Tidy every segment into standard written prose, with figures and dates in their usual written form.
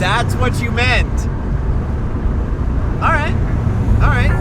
That's what you meant. All right. All right.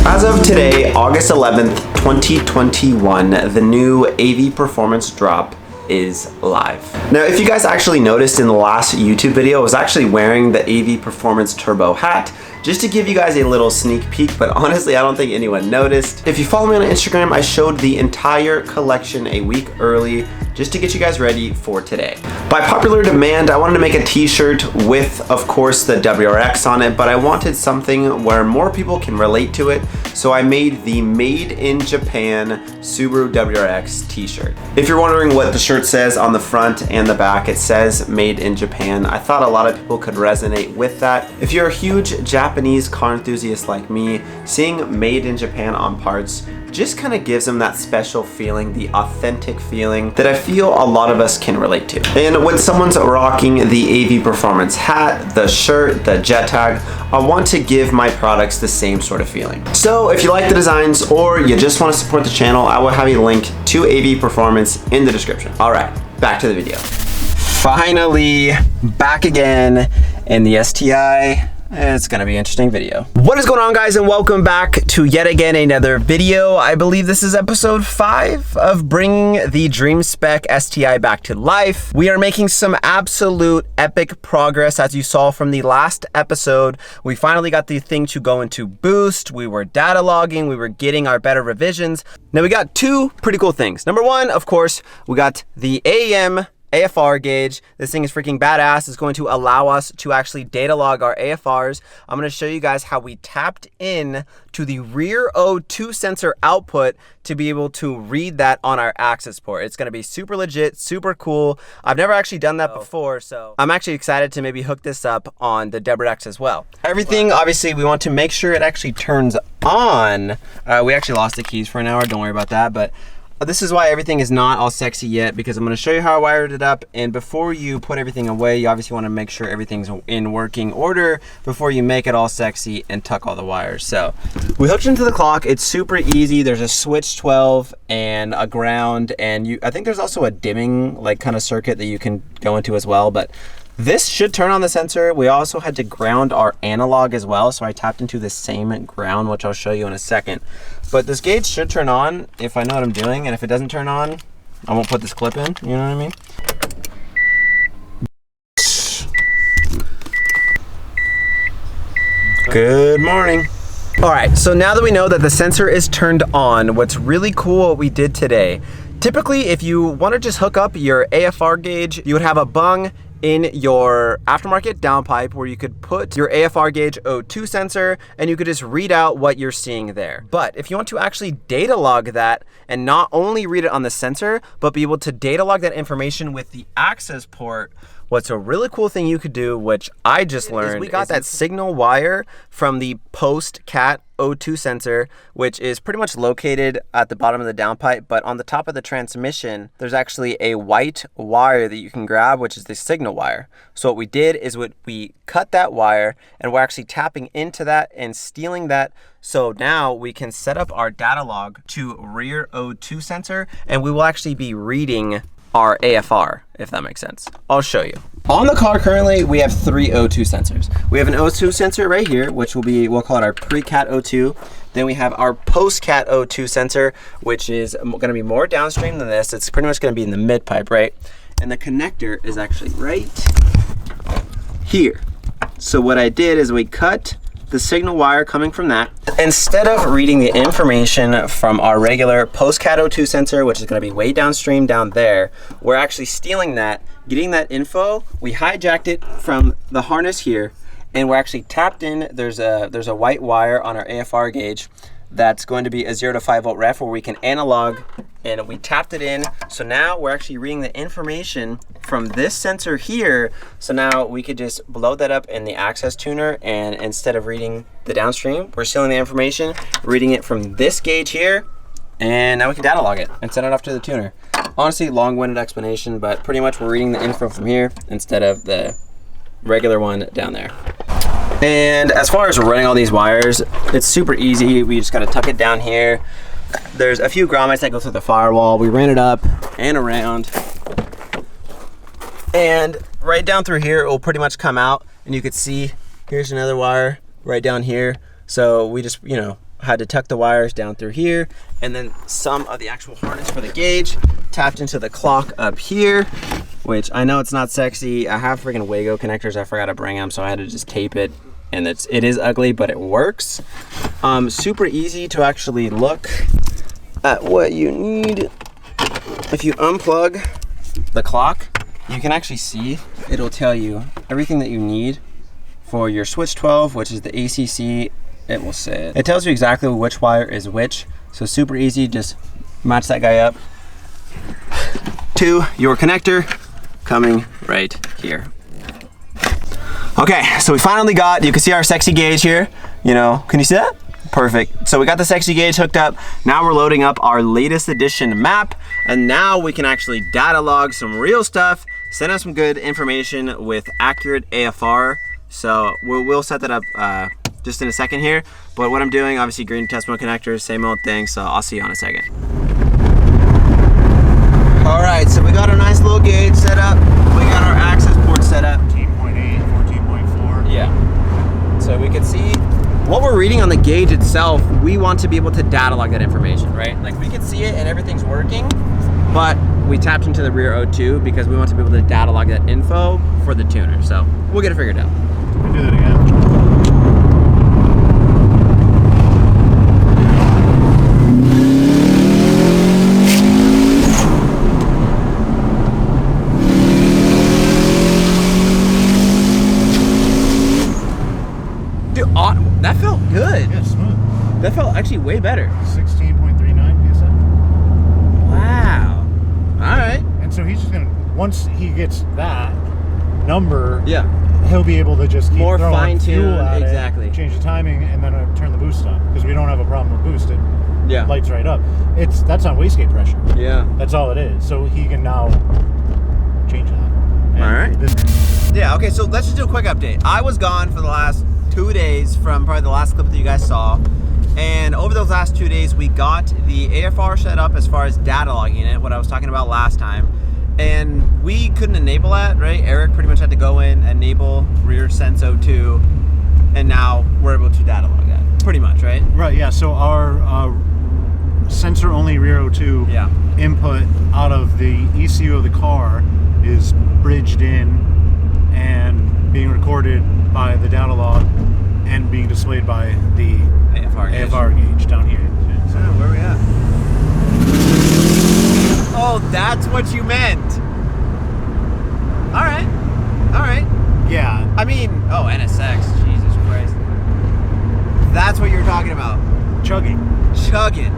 As of today, August 11th, 2021, the new AV Performance drop is live. Now, if you guys actually noticed in the last YouTube video, I was actually wearing the AV Performance Turbo hat just to give you guys a little sneak peek, but honestly, I don't think anyone noticed. If you follow me on Instagram, I showed the entire collection a week early just to get you guys ready for today. By popular demand, I wanted to make a t-shirt with, of course, the WRX on it, but I wanted something where more people can relate to it, so I made the Made in Japan Subaru WRX t-shirt. If you're wondering what the shirt says on the front and the back, it says Made in Japan. I thought a lot of people could resonate with that. If you're a huge Japanese car enthusiast like me, seeing Made in Japan on parts just kind of gives them that special feeling, the authentic feeling that I feel a lot of us can relate to. And when someone's rocking the AV Performance hat, the shirt, the jet tag, I want to give my products the same sort of feeling. So if you like the designs or you just want to support the channel, I will have a link to AV Performance in the description. All right, back to the video. Finally, back again in the STI. It's gonna be an interesting video. What is going on, guys, and welcome back to yet again another video. I believe this is episode 5 of bringing the Dream Spec STI back to life. We are making some absolute epic progress. As you saw from the last episode, we finally got the thing to go into Boost. We were data logging, we were getting our better revisions. Now we got two pretty cool things. Number one, of course, we got the AEM AFR gauge. This thing is freaking badass. It's going to allow us to actually data log our AFRs. I'm going to show you guys how we tapped in to the rear O2 sensor output to be able to read that on our access port. It's going to be super legit, super cool. I've never actually done that before, so I'm actually excited to maybe hook this up on the WRX as well. Everything, obviously, we want to make sure it actually turns on. We actually lost the keys for an hour. Don't worry about that, but this is why everything is not all sexy yet, because I'm going to show you how I wired it up. And before you put everything away, you obviously want to make sure everything's in working order before you make it all sexy and tuck all the wires. So we hooked into the clock. It's super easy. There's a switch 12 and a ground, and I think there's also a dimming like kind of circuit that you can go into as well. But this should turn on the sensor. We also had to ground our analog as well, so I tapped into the same ground, which I'll show you in a second. But this gauge should turn on if I know what I'm doing, and if it doesn't turn on, I won't put this clip in, you know what I mean? Good morning. All right, so now that we know that the sensor is turned on, what's really cool what we did today, typically if you want to just hook up your AFR gauge, you would have a bung in your aftermarket downpipe where you could put your AFR gauge O2 sensor and you could just read out what you're seeing there. But if you want to actually data log that and not only read it on the sensor, but be able to data log that information with the access port, what's a really cool thing you could do, which I just learned, we got that signal wire from the post-cat O2 sensor, which is pretty much located at the bottom of the downpipe, but on the top of the transmission, there's actually a white wire that you can grab, which is the signal wire. So what we did is we cut that wire, and we're actually tapping into that and stealing that. So now we can set up our data log to rear O2 sensor, and we will actually be reading our AFR, if that makes sense. I'll show you. On the car currently, we have 3 O2 sensors. We have an O2 sensor right here, which we'll call it our pre-cat O2. Then we have our post-cat O2 sensor, which is gonna be more downstream than this. It's pretty much gonna be in the mid pipe, right? And the connector is actually right here. So what I did is we cut the signal wire coming from that. Instead of reading the information from our regular post-cat O2 sensor, which is going to be way downstream down there, we're actually stealing that, getting that info. We hijacked it from the harness here, and we're actually tapped in. There's a white wire on our AFR gauge that's going to be a 0 to 5 volt ref where we can analog, and we tapped it in. So now we're actually reading the information from this sensor here. So now we could just blow that up in the access tuner, and instead of reading the downstream, we're stealing the information, reading it from this gauge here, and now we can data log it and send it off to the tuner. Honestly, long-winded explanation, but pretty much we're reading the info from here instead of the regular one down there. And as far as running all these wires, it's super easy. We just gotta tuck it down here. There's a few grommets that go through the firewall. We ran it up and around. And right down through here, it will pretty much come out. And you could see, here's another wire right down here. So we just, you know, had to tuck the wires down through here. And then some of the actual harness for the gauge tapped into the clock up here, which I know it's not sexy. I have freaking Wago connectors. I forgot to bring them, so I had to just tape it. And it is ugly, but it works. Super easy to actually look at what you need. If you unplug the clock, you can actually see, it'll tell you everything that you need for your switch 12, which is the ACC. It will say it. It tells you exactly which wire is which. So super easy, just match that guy up to your connector coming right here. Okay, so we finally got, you can see our sexy gauge here. You know, can you see that? Perfect. So we got the sexy gauge hooked up. Now we're loading up our latest edition map, and now we can actually data log some real stuff, send us some good information with accurate AFR. So we'll set that up just in a second here. But what I'm doing, obviously green test mode connectors, same old thing. So I'll see you in a second. All right, so we got our nice little gauge set up. We got our access port set up. 14.8, 14.4. Yeah. So we can see what we're reading on the gauge itself. We want to be able to data log that information, right? Like we can see it and everything's working, but we tapped into the rear O2 because we want to be able to data log that info for the tuner. So we'll get it figured out. Can we do that again? That felt good. Yeah, smooth. That felt actually way better. 16.39 PSI. Wow. All right. And so he's just gonna, once he gets that number, yeah, he'll be able to just keep more throwing fine fuel tune, at exactly. it, change the timing, and then turn the boost on, because we don't have a problem with boost. It lights right up. That's on wastegate pressure. Yeah. That's all it is. So he can now change that. And all right. Yeah. Okay. So let's just do a quick update. I was gone for the last 2 days from probably the last clip that you guys saw, and over those last 2 days we got the AFR set up as far as data logging it, what I was talking about last time, and we couldn't enable that, right? Eric pretty much had to go in, enable rear sense O2, and now we're able to data log that pretty much, right? Right. Yeah. So our sensor only rear O2 input out of the ECU of the car is bridged in and being recorded by the data log and being displayed by the AFR gauge down here. So where are we at? Oh, that's what you meant. All right. All right. Yeah. I mean, oh, NSX, Jesus Christ. That's what you're talking about. Chugging. Chugging.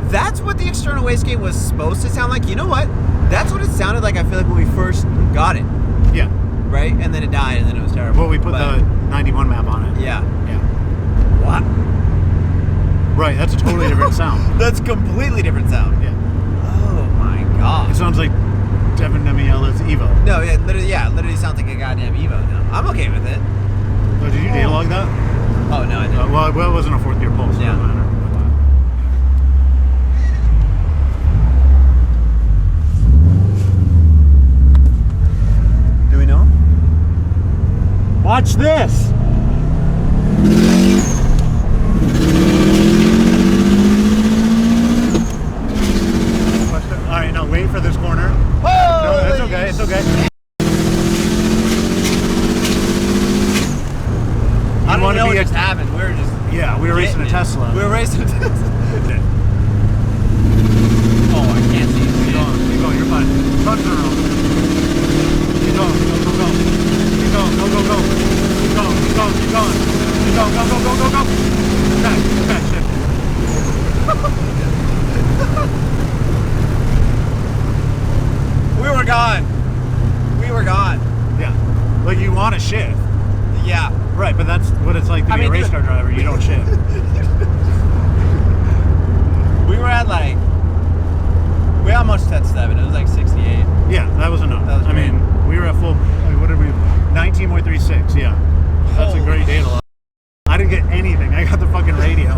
That's what the external wastegate was supposed to sound like. You know what? That's what it sounded like, I feel like, when we first got it. Yeah. Right? And then it died, and then it was terrible. Well, we put the 91 map on it. Yeah. Yeah. What? Right, that's a totally different sound. That's a completely different sound. Yeah. Oh my god. It sounds like Devin Nemiela's Evo. No, literally sounds like a goddamn Evo now. I'm okay with it. Oh, did you data log that? Oh, no, I didn't. Well, it wasn't a 4th gear pulse. Yeah. No matter. Do we know? Watch this! Alright, now wait for this corner. Whoa! No, it's okay, it's okay. I don't know what just happened. We were just... Yeah, we were racing a Tesla. We were racing a Tesla. Oh, I can't see it. Keep going, you're fine. Front zero. Keep going, go. Keep going, go. Keep going. Keep going, go. Back, shift. We were gone. Yeah. Like you want to shift. Yeah. Right, but that's what it's like to be a race car driver. You don't shift. We were at like... We almost had 7. It was like 68. Yeah, that was enough. That was I mean, we were at full... What did we... 19.36. So yeah, that's a great data log. I didn't get anything. I got the fucking radio.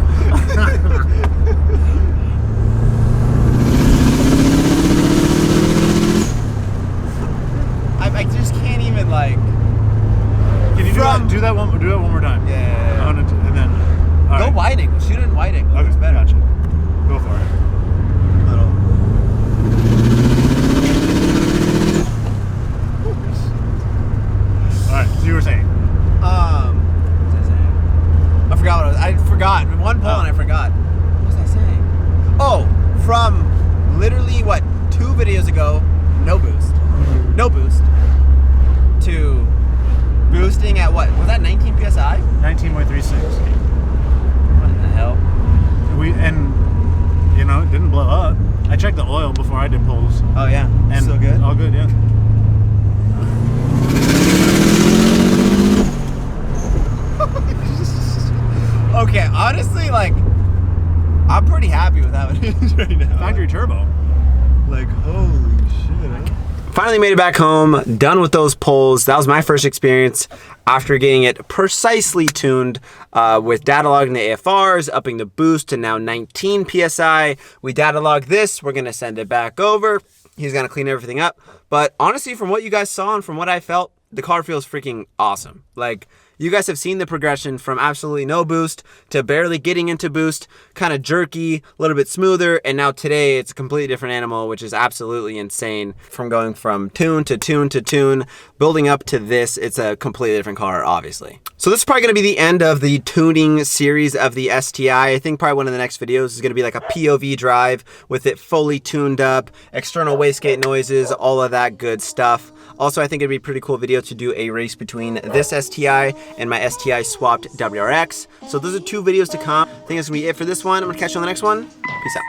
I just can't even like. Can you do that one more time? Yeah. And then all Go right. wide angle. Shoot it in wide angle. Okay, It's better. Gotcha. Go for it. Little. All right. So you were saying. What was I saying? I forgot what I forgot. One pull and I forgot. What was I saying? Oh, from literally what 2 videos ago, no boost, to boosting at what was that 19 psi? 19.36. What the hell? You know, it didn't blow up. I checked the oil before I did pulls. Oh yeah, And still good. All good, yeah. Okay, honestly, like, I'm pretty happy with how it is right now. Factory turbo. Like, holy shit. Huh? Finally made it back home, done with those pulls. That was my first experience after getting it precisely tuned with data logging the AFRs, upping the boost to now 19 PSI. We data log this, we're gonna send it back over. He's gonna clean everything up. But honestly, from what you guys saw and from what I felt, the car feels freaking awesome. Like, you guys have seen the progression from absolutely no boost to barely getting into boost, kind of jerky, a little bit smoother, and now today it's a completely different animal, which is absolutely insane. From going from tune to tune to tune, building up to this, it's a completely different car, obviously. So this is probably gonna be the end of the tuning series of the STI. I think probably one of the next videos is gonna be like a POV drive with it fully tuned up, external wastegate noises, all of that good stuff. Also, I think it'd be a pretty cool video to do a race between this STI and my STI swapped WRX. So those are 2 videos to come. I think that's gonna be it for this one. I'm gonna catch you on the next one. Peace out.